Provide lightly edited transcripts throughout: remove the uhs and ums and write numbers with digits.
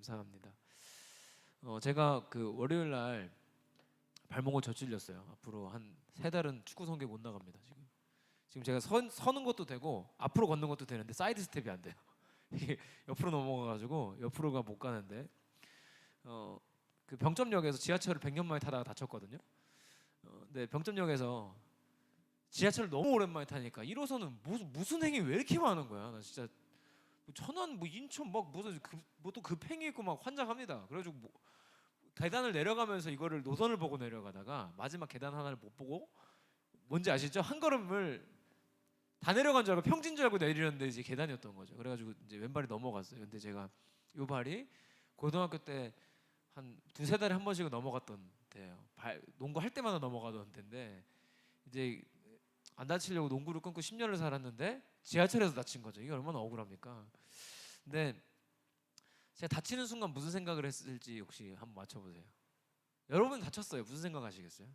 감사합니다. 제가 그 월요일 날 발목을 저질렸어요. 앞으로 한 3달은 축구 성게 못 나갑니다. 지금 제가 서는 것도 되고 앞으로 걷는 것도 되는데 사이드 스텝이 안 돼요. 이게 옆으로 넘어가가지고 옆으로가 못 가는데 그 병점역에서 지하철을 100년 만에 타다가 다쳤거든요. 근데 병점역에서 지하철을 너무 오랜만에 타니까 1호선은 무슨 행위 왜 이렇게 많은 거야? 나 진짜 뭐 천안 뭐 인천 막 무슨 뭐 또 급행이 있고 막 환장합니다. 그래가지고 뭐 계단을 내려가면서 이거를 노선을 보고 내려가다가 마지막 계단 하나를 못 보고 뭔지 아시죠? 한 걸음을 다 내려간 줄 알고 평지인 줄 알고 내리는데 이제 계단이었던 거죠. 그래가지고 이제 왼발이 넘어갔어요. 근데 제가 요 발이 고등학교 때 한 2-3달에 한 번씩은 넘어갔던 데예요. 농구 할 때마다 넘어가던 데인데 이제 안 다치려고 농구를 끊고 10년을 살았는데 지하철에서 다친 거죠. 이게 얼마나 억울합니까? 근데 제가 다치는 순간 무슨 생각을 했을지 혹시 한번 맞춰보세요. 여러분 다쳤어요. 무슨 생각 하시겠어요?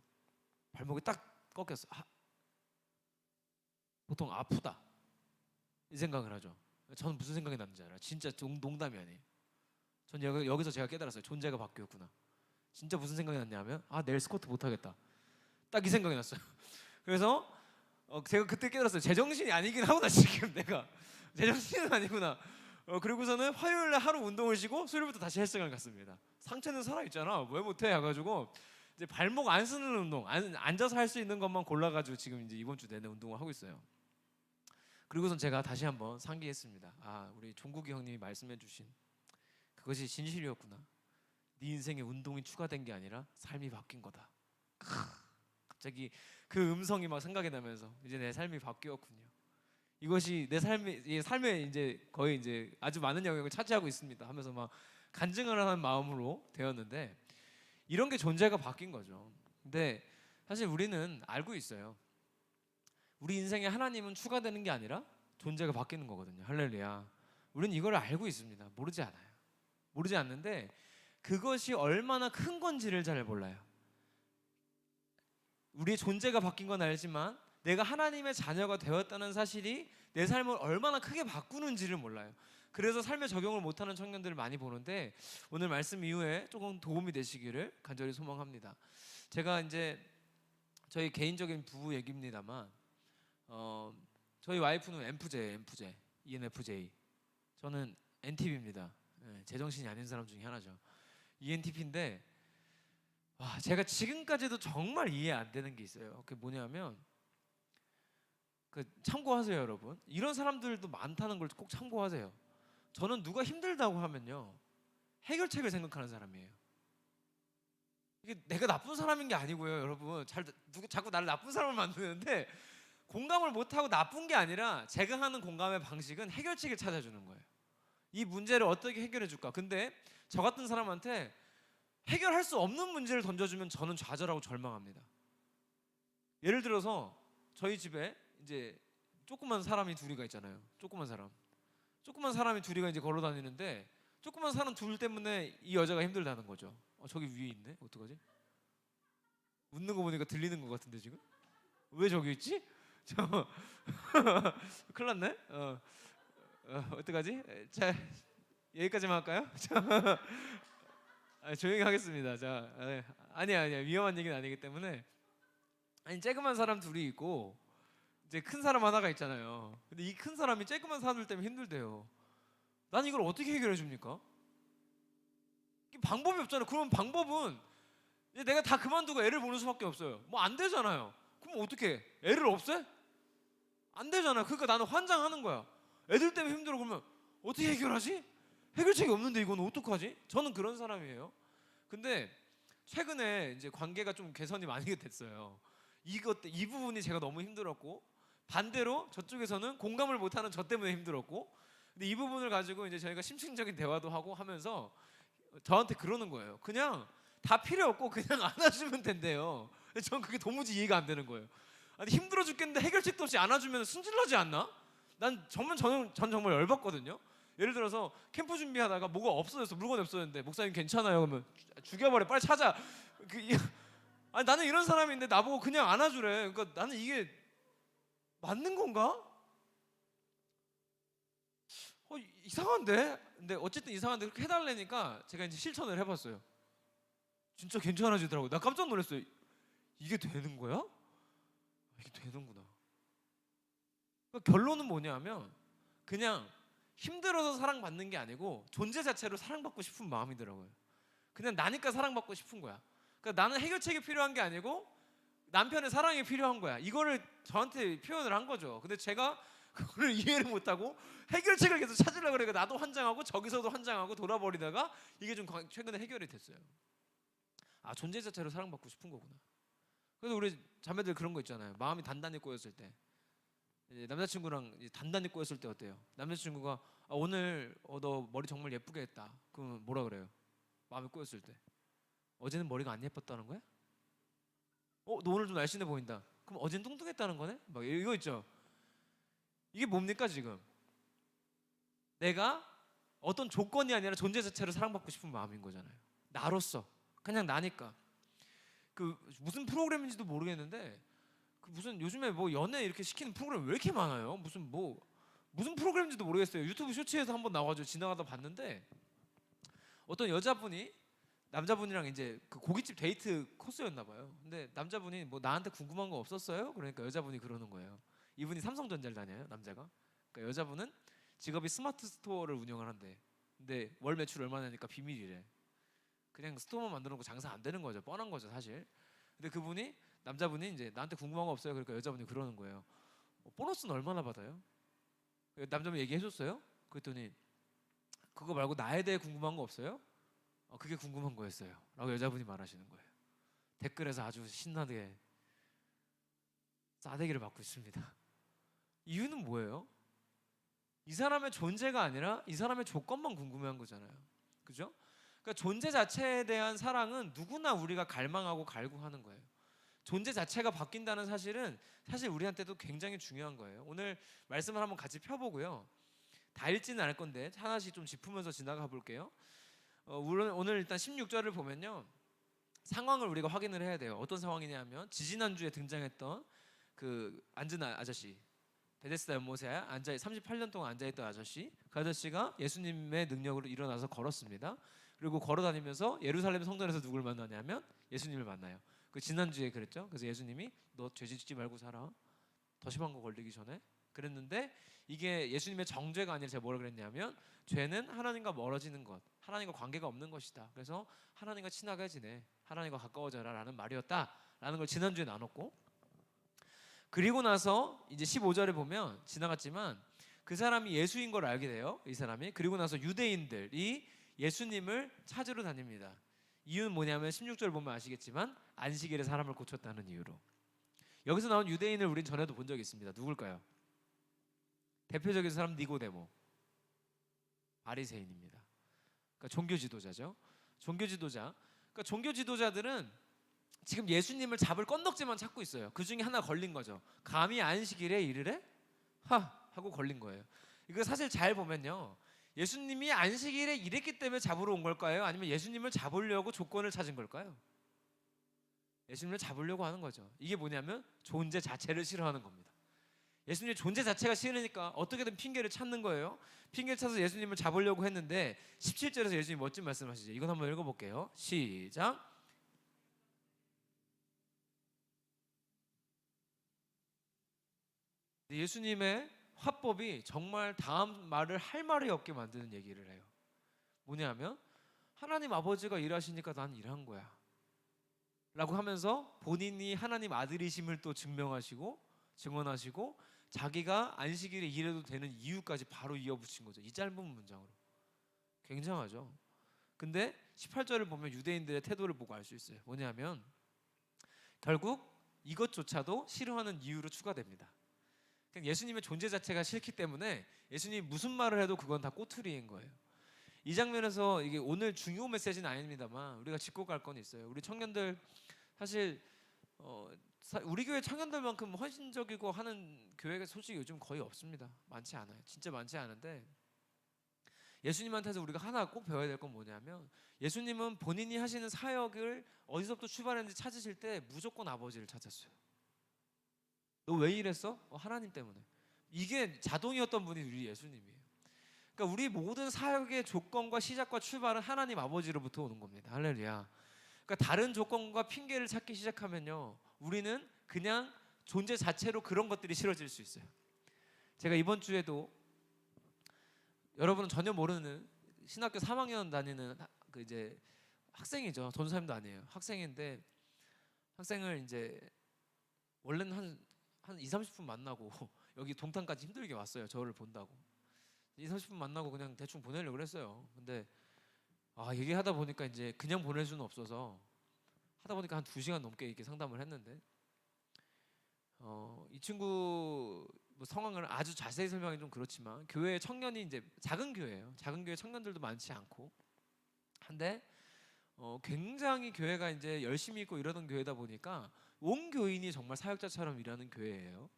발목이 딱 꺾였어. 보통 아프다 이 생각을 하죠. 저는 무슨 생각이 났는지 알아요? 진짜 농담이 아니에요. 전 여기서 제가 깨달았어요. 존재가 바뀌었구나. 진짜 무슨 생각이 났냐면 내일 스쿼트 못하겠다. 딱 이 생각이 났어요. 그래서 제가 그때 깨달았어요. 제정신이 아니긴 하구나. 지금 내가 제정신은 아니구나. 그리고서는 화요일날 하루 운동을 쉬고 수요일부터 다시 헬스장을 갔습니다. 상체는 살아있잖아. 왜 못해? 해가지고 이제 발목 안 쓰는 운동, 앉아서 할 수 있는 것만 골라가지고 지금 이제 이번 주 내내 운동을 하고 있어요. 그리고선 제가 다시 한번 상기했습니다. 우리 종국이 형님이 말씀해주신 그것이 진실이었구나. 네 인생에 운동이 추가된 게 아니라 삶이 바뀐 거다. 갑자기 그 음성이 막 생각이 나면서 이제 내 삶이 바뀌었군요. 이것이 내 삶에 이제 거의 이제 아주 많은 영역을 차지하고 있습니다. 하면서 막 간증을 하는 마음으로 되었는데 이런 게 존재가 바뀐 거죠. 근데 사실 우리는 알고 있어요. 우리 인생에 하나님은 추가되는 게 아니라 존재가 바뀌는 거거든요. 할렐루야. 우리는 이걸 알고 있습니다. 모르지 않아요. 모르지 않는데 그것이 얼마나 큰 건지를 잘 몰라요. 우리의 존재가 바뀐 건 알지만 내가 하나님의 자녀가 되었다는 사실이 내 삶을 얼마나 크게 바꾸는지를 몰라요. 그래서 삶에 적용을 못하는 청년들을 많이 보는데 오늘 말씀 이후에 조금 도움이 되시기를 간절히 소망합니다. 제가 이제 저희 개인적인 부부 얘기입니다만 저희 와이프는 ENFJ, 저는 NTP입니다. 제정신이 아닌 사람 중에 하나죠. ENTP인데 제가 지금까지도 정말 이해 안 되는 게 있어요. 그게 뭐냐면 참고하세요, 여러분. 이런 사람들도 많다는 걸 꼭 참고하세요. 저는 누가 힘들다고 하면요 해결책을 생각하는 사람이에요. 이게 내가 나쁜 사람인 게 아니고요, 여러분. 자꾸 나를 나쁜 사람을 만드는데 공감을 못하고 나쁜 게 아니라 제가 하는 공감의 방식은 해결책을 찾아주는 거예요. 이 문제를 어떻게 해결해 줄까? 근데 저 같은 사람한테 해결할 수 없는 문제를 던져주면 저는 좌절하고 절망합니다. 예를 들어서 저희 집에 이제 조그만 사람이 둘이가 있잖아요. 조그만 사람이 둘이가 이제 걸어 다니는데 조그만 사람 둘 때문에 이 여자가 힘들다는 거죠. 저기 위에 있네. 어떡하지? 웃는 거 보니까 들리는 것 같은데 지금? 왜 저기 있지? 큰일 났네. 어떡하지? 자, 여기까지만 할까요? 조용히 하겠습니다. 자, 아니야 위험한 얘기는 아니기 때문에 쬐그만 사람 둘이 있고 이제 큰 사람 하나가 있잖아요. 근데 이 큰 사람이 쬐그만 사람들 때문에 힘들대요. 난 이걸 어떻게 해결해 줍니까? 방법이 없잖아요. 그러면 방법은 이제 내가 다 그만두고 애를 보는 수밖에 없어요. 뭐 안 되잖아요. 그럼 어떻게? 애를 없애? 안 되잖아요. 그러니까 나는 환장하는 거야. 애들 때문에 힘들어. 그러면 어떻게 해결하지? 해결책이 없는데 이건 어떡하지? 저는 그런 사람이에요. 근데 최근에 이제 관계가 좀 개선이 많이 됐어요. 이 부분이 제가 너무 힘들었고 반대로 저쪽에서는 공감을 못하는 저 때문에 힘들었고 근데 이 부분을 가지고 이제 저희가 심층적인 대화도 하고 하면서 저한테 그러는 거예요. 그냥 다 필요 없고 그냥 안아주면 된대요. 전 그게 도무지 이해가 안 되는 거예요. 아니 힘들어 죽겠는데 해결책도 없이 안아주면 승질나지 않나? 전 정말 열받거든요. 예를 들어서 캠프 준비하다가 뭐가 없어졌어. 물건이 없어졌는데 목사님 괜찮아요? 그러면 죽여버려. 빨리 찾아. 아니 나는 이런 사람인데 나보고 그냥 안아주래. 그러니까 나는 이게 맞는 건가? 이상한데? 근데 어쨌든 이상한데 그렇게 해달라니까 제가 이제 실천을 해봤어요. 진짜 괜찮아지더라고요. 나 깜짝 놀랐어요. 이게 되는 거야? 이게 되는구나. 그러니까 결론은 뭐냐면 그냥 힘들어서 사랑받는 게 아니고 존재 자체로 사랑받고 싶은 마음이더라고요. 그냥 나니까 사랑받고 싶은 거야. 그러니까 나는 해결책이 필요한 게 아니고 남편의 사랑이 필요한 거야. 이거를 저한테 표현을 한 거죠. 근데 제가 그거를 이해를 못하고 해결책을 계속 찾으려고 그러니까 나도 환장하고 저기서도 환장하고 돌아버리다가 이게 좀 최근에 해결이 됐어요. 아, 존재 자체로 사랑받고 싶은 거구나. 그래서 우리 자매들 그런 거 있잖아요. 마음이 단단히 꼬였을 때, 남자친구랑 단단히 꼬였을 때 어때요? 남자친구가 오늘 너 머리 정말 예쁘게 했다. 그럼 뭐라 그래요? 마음이 꼬였을 때 어제는 머리가 안 예뻤다는 거야? 너 오늘 좀 날씬해 보인다. 그럼 어제는 뚱뚱했다는 거네? 막 이거 있죠. 이게 뭡니까 지금? 내가 어떤 조건이 아니라 존재 자체로 사랑받고 싶은 마음인 거잖아요. 나로서 그냥 나니까. 그 무슨 프로그램인지도 모르겠는데 그 무슨 요즘에 뭐 연애 이렇게 시키는 프로그램 왜 이렇게 많아요? 무슨 프로그램인지도 모르겠어요. 유튜브 쇼츠에서 한번 나와가지고 지나가다 봤는데 어떤 여자분이 남자분이랑 이제 그 고깃집 데이트 코스였나 봐요. 근데 남자분이 뭐 나한테 궁금한 거 없었어요? 그러니까 여자분이 그러는 거예요. 이분이 삼성전자를 다녀요, 남자가. 그러니까 여자분은 직업이 스마트 스토어를 운영을 한대. 근데 월 매출 얼마냐니까 비밀이래. 그냥 스토어만 만들어 놓고 장사 안 되는 거죠. 뻔한 거죠, 사실. 근데 그분이 남자분이 이제 나한테 궁금한 거 없어요? 그러니까 여자분이 그러는 거예요. 보너스는 얼마나 받아요? 남자분이 얘기해 줬어요? 그랬더니 그거 말고 나에 대해 궁금한 거 없어요? 그게 궁금한 거였어요. 라고 여자분이 말하시는 거예요. 댓글에서 아주 신나게 싸대기를 받고 있습니다. 이유는 뭐예요? 이 사람의 존재가 아니라 이 사람의 조건만 궁금해한 거잖아요. 그죠? 그러니까 존재 자체에 대한 사랑은 누구나 우리가 갈망하고 갈구하는 거예요. 존재 자체가 바뀐다는 사실은 사실 우리한테도 굉장히 중요한 거예요. 오늘 말씀을 한번 같이 펴보고요. 다 읽지는 않을 건데 하나씩 좀 짚으면서 지나가 볼게요. 오늘 일단 16절을 보면요. 상황을 우리가 확인을 해야 돼요. 어떤 상황이냐면 지지난주에 등장했던 그 앉은 아저씨, 베데스다 연못에 38년 동안 앉아있던 아저씨, 그 아저씨가 예수님의 능력으로 일어나서 걸었습니다. 그리고 걸어다니면서 예루살렘 성전에서 누굴 만나냐면 예수님을 만나요. 그 지난주에 그랬죠. 그래서 예수님이 너 죄 짓지 말고 살아. 더 심한 거 걸리기 전에. 그랬는데 이게 예수님의 정죄가 아니라 제가 뭐라 그랬냐면 죄는 하나님과 멀어지는 것, 하나님과 관계가 없는 것이다. 그래서 하나님과 친하게 지내, 하나님과 가까워져라 라는 말이었다라는 걸 지난주에 나눴고, 그리고 나서 이제 15절에 보면 지나갔지만 그 사람이 예수인 걸 알게 돼요. 이 사람이. 그리고 나서 유대인들이 예수님을 찾으러 다닙니다. 이유는 뭐냐면 16절 보면 아시겠지만 안식일에 사람을 고쳤다는 이유로. 여기서 나온 유대인을 우린 전에도 본 적이 있습니다. 누굴까요? 대표적인 사람 니고데모, 바리새인입니다. 그러니까 종교 지도자죠. 종교 지도자. 그러니까 종교 지도자들은 지금 예수님을 잡을 건덕지만 찾고 있어요. 그 중에 하나 걸린 거죠. 감히 안식일에 이르래? 하고 걸린 거예요. 이거 사실 잘 보면요. 예수님이 안식일에 일했기 때문에 잡으러 온 걸까요? 아니면 예수님을 잡으려고 조건을 찾은 걸까요? 예수님을 잡으려고 하는 거죠. 이게 뭐냐면 존재 자체를 싫어하는 겁니다. 예수님의 존재 자체가 싫으니까 어떻게든 핑계를 찾는 거예요. 핑계를 찾아서 예수님을 잡으려고 했는데 17절에서 예수님이 멋진 말씀하시죠. 이건 한번 읽어볼게요. 시작. 예수님의 화법이 정말 다음 말을 할 말이 없게 만드는 얘기를 해요. 뭐냐면 하나님 아버지가 일하시니까 난 일한 거야 라고 하면서 본인이 하나님 아들이심을 또 증명하시고 증언하시고 자기가 안식일에 일해도 되는 이유까지 바로 이어붙인 거죠. 이 짧은 문장으로. 굉장하죠. 근데 18절을 보면 유대인들의 태도를 보고 알 수 있어요. 뭐냐면 결국 이것조차도 싫어하는 이유로 추가됩니다. 예수님의 존재 자체가 싫기 때문에 예수님이 무슨 말을 해도 그건 다 꼬투리인 거예요. 이 장면에서 이게 오늘 중요 메시지는 아닙니다만 우리가 짚고 갈 건 있어요. 우리 청년들 사실 우리 교회 청년들만큼 헌신적이고 하는 교회가 솔직히 요즘 거의 없습니다. 많지 않아요. 진짜 많지 않은데 예수님한테서 우리가 하나 꼭 배워야 될 건 뭐냐면 예수님은 본인이 하시는 사역을 어디서부터 출발했는지 찾으실 때 무조건 아버지를 찾았어요. 너 왜 이랬어? 하나님 때문에. 이게 자동이었던 분이 우리 예수님이에요. 그러니까 우리 모든 사역의 조건과 시작과 출발은 하나님 아버지로부터 오는 겁니다. 할렐루야. 그러니까 다른 조건과 핑계를 찾기 시작하면요, 우리는 그냥 존재 자체로 그런 것들이 싫어질 수 있어요. 제가 이번 주에도 여러분은 전혀 모르는 신학교 3학년 다니는 그 이제 학생이죠. 전사님도 아니에요. 학생인데 학생을 이제 원래는 한 2, 30분 만나고 여기 동탄까지 힘들게 왔어요. 저를 본다고. 2, 30분 만나고 그냥 대충 보내려고 그랬어요. 근데 얘기하다 보니까 이제 그냥 보낼 수는 없어서 하다 보니까 한 2시간 넘게 이렇게 상담을 했는데 이 친구 뭐 상황을 아주 자세히 설명하기 좀 그렇지만 교회 청년이 이제 작은 교회예요. 작은 교회 청년들도 많지 않고 한데 굉장히 교회가 이제 열심히 있고 이러던 교회다 보니까 온 교인이 정말 사역자처럼 일하는 교회예요.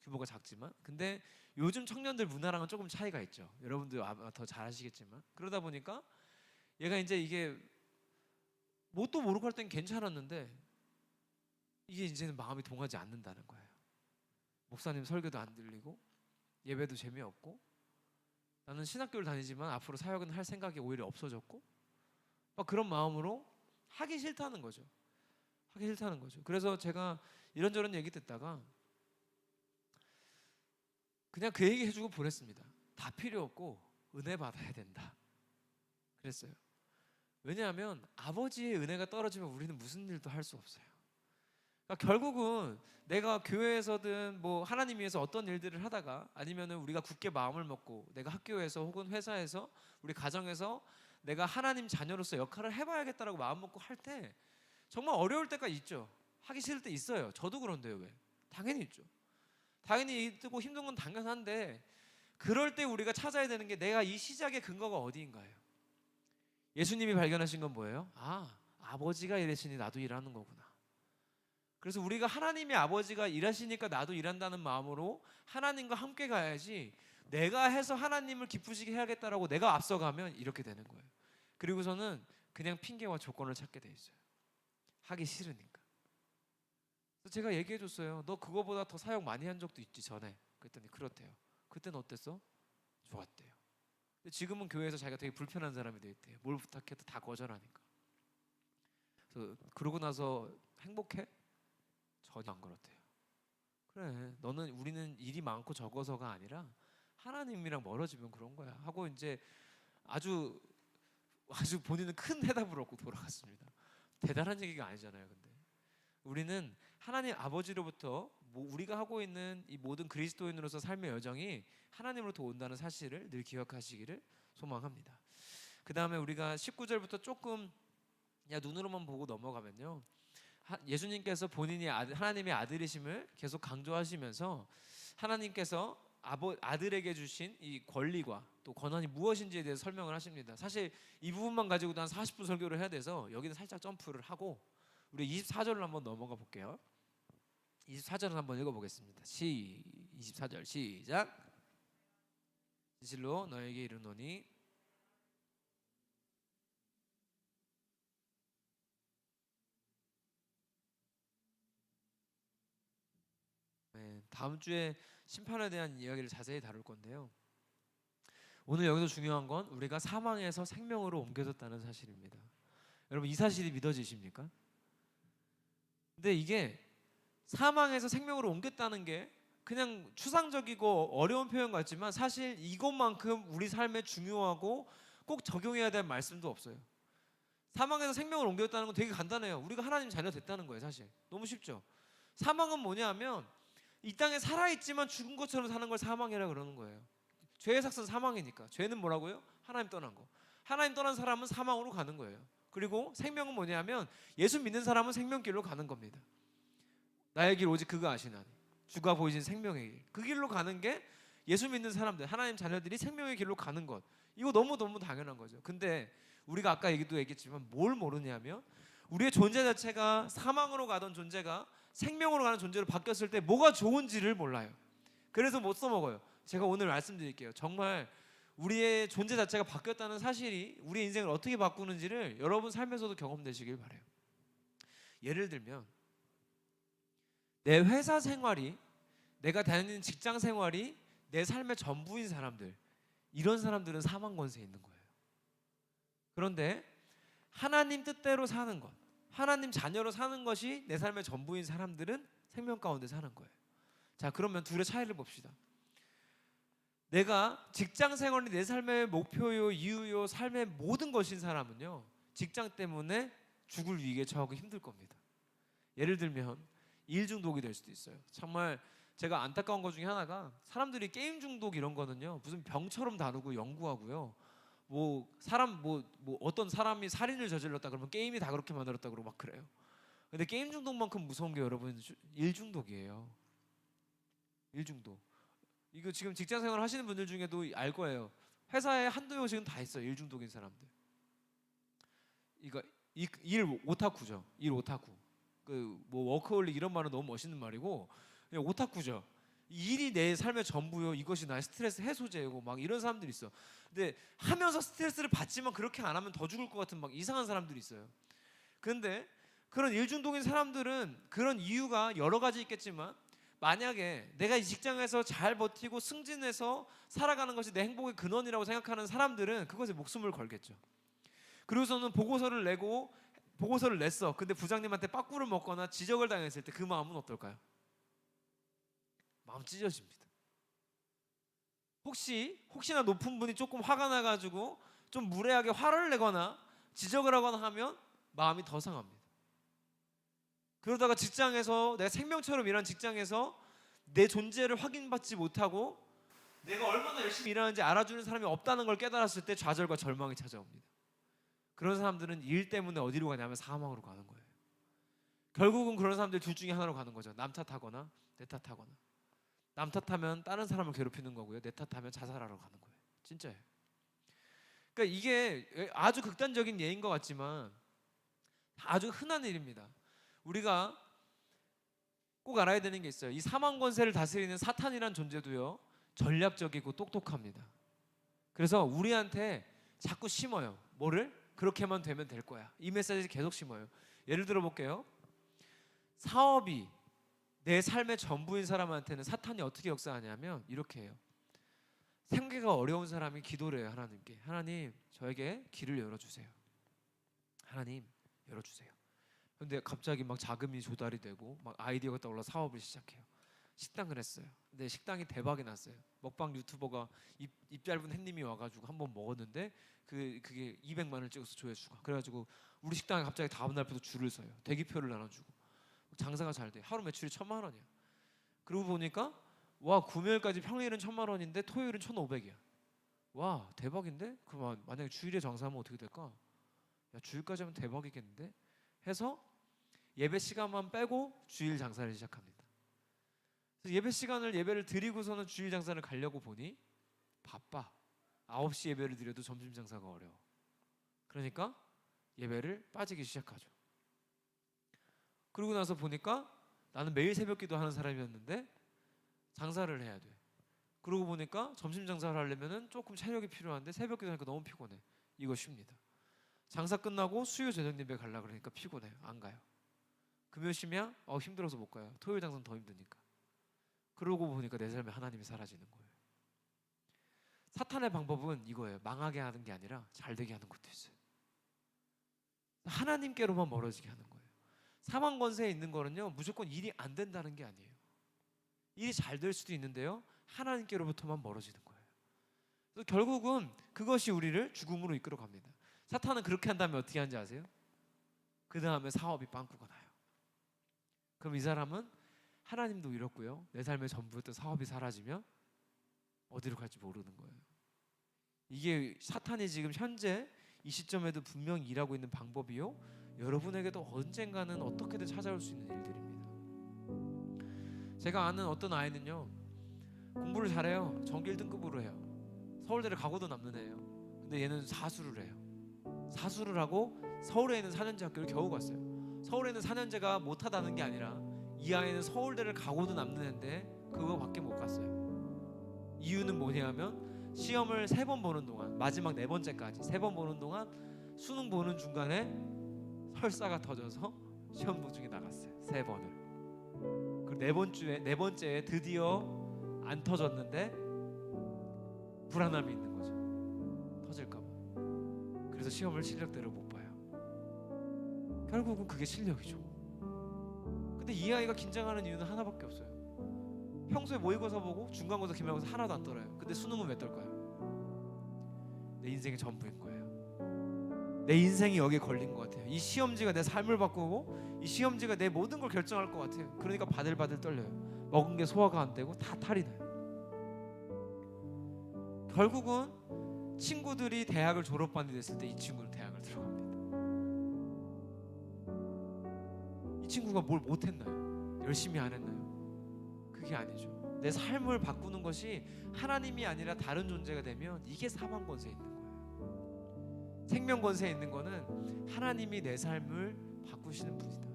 규모가 작지만. 근데 요즘 청년들 문화랑은 조금 차이가 있죠. 여러분들 아마 더 잘 아시겠지만. 그러다 보니까 얘가 이제 이게 뭣도 모르고 할 땐 괜찮았는데 이게 이제는 마음이 동하지 않는다는 거예요. 목사님 설교도 안 들리고 예배도 재미없고 나는 신학교를 다니지만 앞으로 사역은 할 생각이 오히려 없어졌고 막 그런 마음으로 하기 싫다는 거죠. 하기 싫다는 거죠. 그래서 제가 이런저런 얘기 듣다가 그냥 그 얘기 해주고 보냈습니다. 다 필요 없고 은혜 받아야 된다 그랬어요. 왜냐하면 아버지의 은혜가 떨어지면 우리는 무슨 일도 할 수 없어요. 그러니까 결국은 내가 교회에서든 뭐 하나님 위해서 어떤 일들을 하다가 아니면은 우리가 굳게 마음을 먹고 내가 학교에서 혹은 회사에서 우리 가정에서 내가 하나님 자녀로서 역할을 해봐야겠다라고 마음 먹고 할 때 정말 어려울 때가 있죠. 하기 싫을 때 있어요. 저도 그런데요. 왜? 당연히 있죠. 당연히 있고 힘든 건 당연한데 그럴 때 우리가 찾아야 되는 게 내가 이 시작의 근거가 어디인가요? 예수님이 발견하신 건 뭐예요? 아버지가 일하시니 나도 일하는 거구나. 그래서 우리가 하나님의 아버지가 일하시니까 나도 일한다는 마음으로 하나님과 함께 가야지 내가 해서 하나님을 기쁘시게 해야겠다라고 내가 앞서가면 이렇게 되는 거예요. 그리고서는 그냥 핑계와 조건을 찾게 돼 있어요. 하기 싫으니까. 그래서 제가 얘기해 줬어요. 너 그거보다 더 사역 많이 한 적도 있지 전에. 그랬더니 그렇대요. 그때는 어땠어? 좋았대요. 근데 지금은 교회에서 자기가 되게 불편한 사람이 되었대요. 뭘 부탁해도 다 거절하니까. 그래서 그러고 나서 행복해? 전혀 안 그렇대요. 그래, 우리는 일이 많고 적어서가 아니라 하나님이랑 멀어지면 그런 거야 하고 이제 아주 본인은 큰 해답을 얻고 돌아갔습니다. 대단한 얘기가 아니잖아요. 근데 우리는 하나님 아버지로부터 우리가 하고 있는 이 모든 그리스도인으로서 삶의 여정이 하나님으로부터 온다는 사실을 늘 기억하시기를 소망합니다. 그 다음에 우리가 19절부터 조금 눈으로만 보고 넘어가면요, 예수님께서 본인이 하나님의 아들이심을 계속 강조하시면서 하나님께서 아들에게 주신 이 권리와 또 권한이 무엇인지에 대해서 설명을 하십니다. 사실 이 부분만 가지고도 한 40분 설교를 해야 돼서 여기는 살짝 점프를 하고 우리 24절을 한번 넘어가 볼게요. 24절을 한번 읽어보겠습니다. 24절 시작. 진실로 너에게 이르노니 다음 주에 심판에 대한 이야기를 자세히 다룰 건데요. 오늘 여기서 중요한 건 우리가 사망에서 생명으로 옮겨졌다는 사실입니다. 여러분 이 사실이 믿어지십니까? 근데 이게 사망에서 생명으로 옮겼다는 게 그냥 추상적이고 어려운 표현 같지만 사실 이것만큼 우리 삶에 중요하고 꼭 적용해야 될 말씀도 없어요. 사망에서 생명을 옮겼다는 건 되게 간단해요. 우리가 하나님 자녀 됐다는 거예요. 사실 너무 쉽죠. 사망은 뭐냐면 이 땅에 살아있지만 죽은 것처럼 사는 걸 사망이라 그러는 거예요. 죄의 삭은 사망이니까. 죄는 뭐라고요? 하나님 떠난 거. 하나님 떠난 사람은 사망으로 가는 거예요. 그리고 생명은 뭐냐면 예수 믿는 사람은 생명길로 가는 겁니다. 나의 길 오직 그가 아시나니 주가 보이신 생명의 길. 그 길로 가는 게 예수 믿는 사람들, 하나님 자녀들이 생명의 길로 가는 것. 이거 너무너무 당연한 거죠. 근데 우리가 아까 얘기했지만 뭘 모르냐면 우리의 존재 자체가 사망으로 가던 존재가 생명으로 가는 존재로 바뀌었을 때 뭐가 좋은지를 몰라요. 그래서 못 써먹어요. 제가 오늘 말씀드릴게요. 정말 우리의 존재 자체가 바뀌었다는 사실이 우리의 인생을 어떻게 바꾸는지를 여러분 삶에서도 경험되시길 바라요. 예를 들면 내 회사 생활이, 내가 다니는 직장 생활이 내 삶의 전부인 사람들, 이런 사람들은 사망 권세에 있는 거예요. 그런데 하나님 뜻대로 사는 것, 하나님 자녀로 사는 것이 내 삶의 전부인 사람들은 생명 가운데 사는 거예요. 자, 그러면 둘의 차이를 봅시다. 내가 직장 생활이 내 삶의 목표요, 이유요, 삶의 모든 것인 사람은요, 직장 때문에 죽을 위기에 처하고 힘들 겁니다. 예를 들면 일 중독이 될 수도 있어요. 정말 제가 안타까운 것 중에 하나가, 사람들이 게임 중독 이런 거는요 무슨 병처럼 다루고 연구하고요, 어떤 사람이 살인을 저질렀다 그러면 게임이 다 그렇게 만들었다 그러고 막 그래요. 근데 게임 중독만큼 무서운 게 여러분 일 중독이에요. 일 중독. 이거 지금 직장 생활 하시는 분들 중에도 알 거예요. 회사에 한두 명씩은 다 있어요, 일 중독인 사람들. 이거 일 오타쿠죠. 일 오타쿠. 그 뭐 워커홀릭 이런 말은 너무 멋있는 말이고, 그냥 오타쿠죠. 일이 내 삶의 전부요, 이것이 나의 스트레스 해소제고 막 이런 사람들이 있어. 근데 하면서 스트레스를 받지만 그렇게 안 하면 더 죽을 것 같은 막 이상한 사람들이 있어요. 근데 그런 일 중독인 사람들은 그런 이유가 여러 가지 있겠지만, 만약에 내가 이 직장에서 잘 버티고 승진해서 살아가는 것이 내 행복의 근원이라고 생각하는 사람들은 그것에 목숨을 걸겠죠. 그리고서는 보고서를 냈어. 근데 부장님한테 빠꾸를 먹거나 지적을 당했을 때 그 마음은 어떨까요? 마음 찢어집니다. 혹시나 높은 분이 조금 화가 나가지고 좀 무례하게 화를 내거나 지적을 하거나 하면 마음이 더 상합니다. 그러다가 직장에서, 내가 생명처럼 일하는 직장에서 내 존재를 확인받지 못하고 내가 얼마나 열심히 일하는지 알아주는 사람이 없다는 걸 깨달았을 때 좌절과 절망이 찾아옵니다. 그런 사람들은 일 때문에 어디로 가냐면 사망으로 가는 거예요. 결국은 그런 사람들 둘 중에 하나로 가는 거죠. 남 탓하거나 내 탓하거나. 남 탓하면 다른 사람을 괴롭히는 거고요, 내 탓하면 자살하러 가는 거예요. 진짜예요. 그러니까 이게 아주 극단적인 예인 것 같지만 아주 흔한 일입니다. 우리가 꼭 알아야 되는 게 있어요. 이 사망 권세를 다스리는 사탄이란 존재도요, 전략적이고 똑똑합니다. 그래서 우리한테 자꾸 심어요. 뭐를? 그렇게만 되면 될 거야. 이 메시지 계속 심어요. 예를 들어 볼게요. 사업이 내 삶의 전부인 사람한테는 사탄이 어떻게 역사하냐면 이렇게 해요. 생계가 어려운 사람이 기도를 해요, 하나님께. 하나님, 저에게 길을 열어주세요. 하나님, 열어주세요. 근데 갑자기 막 자금이 조달이 되고 막 아이디어가 떠올라 사업을 시작해요. 식당을 했어요. 근데 식당이 대박이 났어요. 먹방 유튜버가 입 짧은 햇님이 와가지고 한번 먹었는데 그게 200만을 찍어서 조회수가. 그래가지고 우리 식당에 갑자기 다음 날부터 줄을 서요. 대기표를 나눠주고 장사가 잘 돼. 하루 매출이 1,000만 원이야. 그러고 보니까 와, 금요일까지 평일은 1,000만 원인데 토요일은 1,500이야. 와, 대박인데? 그럼 만약에 주일에 장사하면 어떻게 될까? 야, 주일까지 하면 대박이겠는데? 해서 예배 시간만 빼고 주일 장사를 시작합니다. 그래서 예배 시간을 예배를 드리고서는 주일 장사를 가려고 보니 바빠. 9시 예배를 드려도 점심 장사가 어려워. 그러니까 예배를 빠지기 시작하죠. 그러고 나서 보니까 나는 매일 새벽 기도하는 사람이었는데 장사를 해야 돼. 그러고 보니까 점심 장사를 하려면은 조금 체력이 필요한데 새벽 기도하니까 너무 피곤해. 이거 쉽니다. 장사 끝나고 수요 저녁 예배 가려고 그러니까 피곤해요. 안 가요. 금요일 쉬면 힘들어서 못 가요. 토요일 장사는 더 힘드니까. 그러고 보니까 내 삶에 하나님이 사라지는 거예요. 사탄의 방법은 이거예요. 망하게 하는 게 아니라 잘 되게 하는 것도 있어요. 하나님께로만 멀어지게 하는 거예요. 사망 권세에 있는 거는요, 무조건 일이 안 된다는 게 아니에요. 일이 잘 될 수도 있는데요, 하나님께로부터만 멀어지는 거예요. 그래서 결국은 그것이 우리를 죽음으로 이끌어 갑니다. 사탄은 그렇게 한 다음에 어떻게 하는지 아세요? 그 다음에 사업이 빵꾸가 나요. 그럼 이 사람은 하나님도 잃었고요, 내 삶의 전부였던 사업이 사라지면 어디로 갈지 모르는 거예요. 이게 사탄이 지금 현재 이 시점에도 분명히 일하고 있는 방법이요, 여러분에게도 언젠가는 어떻게든 찾아올 수 있는 일들입니다. 제가 아는 어떤 아이는요, 공부를 잘해요. 전교 1등급으로 해요. 서울대를 가고도 남는 애예요. 근데 얘는 사수를 해요. 사수를 하고 서울에 있는 4년제 학교를 겨우 갔어요. 서울에 있는 4년제가 못하다는 게 아니라 이 아이는 서울대를 가고도 남는 애인데 그거밖에 못 갔어요. 이유는 뭐냐면 시험을 3번 보는 동안, 마지막 4번째까지 3번 보는 동안 수능 보는 중간에 설사가 터져서 시험 도중에 나갔어요. 3번을. 그 네 번째에 드디어 안 터졌는데 불안함이 있는 거죠. 그래서 시험을 실력대로 못 봐요. 결국은 그게 실력이죠. 근데 이 아이가 긴장하는 이유는 하나밖에 없어요. 평소에 모의고사 보고 중간고사, 기말고사 하나도 안 떨어요. 근데 수능은 왜 떨까요? 내 인생의 전부인 거예요. 내 인생이 여기에 걸린 것 같아요. 이 시험지가 내 삶을 바꾸고 이 시험지가 내 모든 걸 결정할 것 같아요. 그러니까 바들바들 떨려요. 먹은 게 소화가 안 되고 다 탈이 나요. 결국은 친구들이 대학을 졸업반이 됐을 때 이 친구는 대학을 들어갑니다. 이 친구가 뭘 못했나요? 열심히 안 했나요? 그게 아니죠. 내 삶을 바꾸는 것이 하나님이 아니라 다른 존재가 되면 이게 사망 권세에 있는 거예요. 생명 권세에 있는 거는 하나님이 내 삶을 바꾸시는 분이다.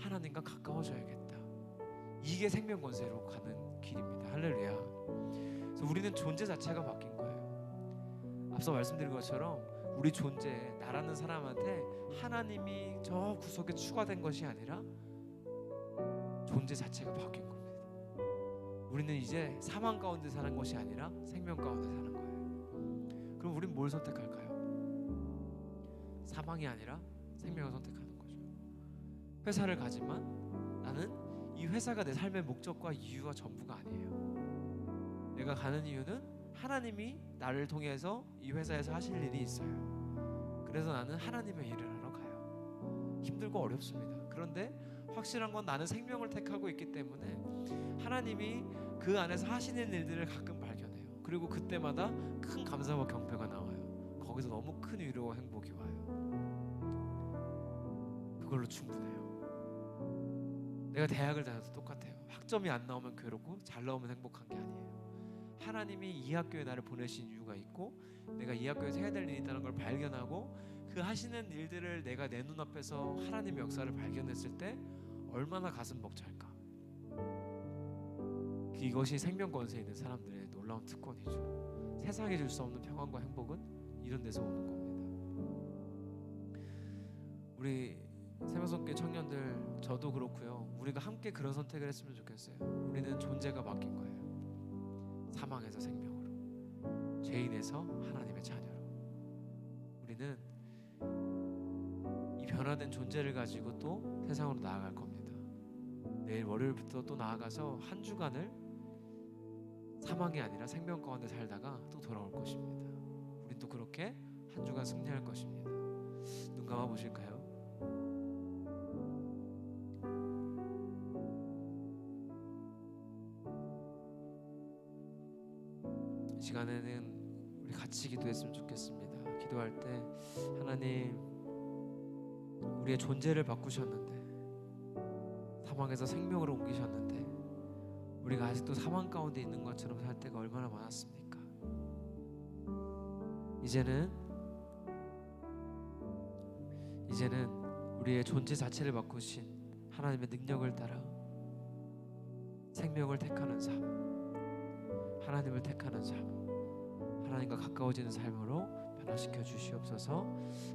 하나님과 가까워져야겠다. 이게 생명 권세로 가는 길입니다. 할렐루야. 그래서 우리는 존재 자체가 바뀐 거예요. 앞서 말씀드린 것처럼 우리 존재, 나라는 사람한테 하나님이 저 구석에 추가된 것이 아니라 존재 자체가 바뀐 겁니다. 우리는 이제 사망 가운데 사는 것이 아니라 생명 가운데 사는 거예요. 그럼 우린 뭘 선택할까요? 사망이 아니라 생명을 선택하는 거죠. 회사를 가지만 나는 이 회사가 내 삶의 목적과 이유와 전부가 아니에요. 내가 가는 이유는 하나님이 나를 통해서 이 회사에서 하실 일이 있어요. 그래서 나는 하나님의 일을 하러 가요. 힘들고 어렵습니다. 그런데 확실한 건 나는 생명을 택하고 있기 때문에 하나님이 그 안에서 하시는 일들을 가끔 발견해요. 그리고 그때마다 큰 감사와 경배가 나와요. 거기서 너무 큰 위로와 행복이 와요. 그걸로 충분해요. 내가 대학을 다녀도 똑같아요. 학점이 안 나오면 괴롭고 잘 나오면 행복한 게 아니에요. 하나님이 이 학교에 나를 보내신 이유가 있고 내가 이 학교에서 해야 될 일이 있다는 걸 발견하고 그 하시는 일들을 내가 내 눈앞에서 하나님의 역사를 발견했을 때 얼마나 가슴 벅찰까. 이것이 생명 권세에 있는 사람들의 놀라운 특권이죠. 세상에 줄 수 없는 평안과 행복은 이런 데서 오는 겁니다. 우리 생명성교 청년들, 저도 그렇고요. 우리가 함께 그런 선택을 했으면 좋겠어요. 우리는 존재가 바뀐 거예요. 사망에서 생명으로, 죄인에서 하나님의 자녀로. 우리는 이 변화된 존재를 가지고 또 세상으로 나아갈 겁니다. 내일 월요일부터 또 나아가서 한 주간을 사망이 아니라 생명 가운데 살다가 또 돌아올 것입니다. 우린 또 그렇게 한 주간 승리할 것입니다. 눈 감아 보실까요? 이 시간에는 우리 같이 기도했으면 좋겠습니다. 기도할 때 하나님, 우리의 존재를 바꾸셨는데, 사망에서 생명으로 옮기셨는데 우리가 아직도 사망 가운데 있는 것처럼 살 때가 얼마나 많았습니까? 이제는 우리의 존재 자체를 바꾸신 하나님의 능력을 따라 생명을 택하는 삶, 하나님을 택하는 삶, 하나님과 가까워지는 삶으로 변화시켜 주시옵소서.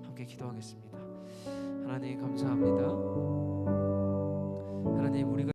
함께 기도하겠습니다. 하나님 감사합니다. 하나님, 우리가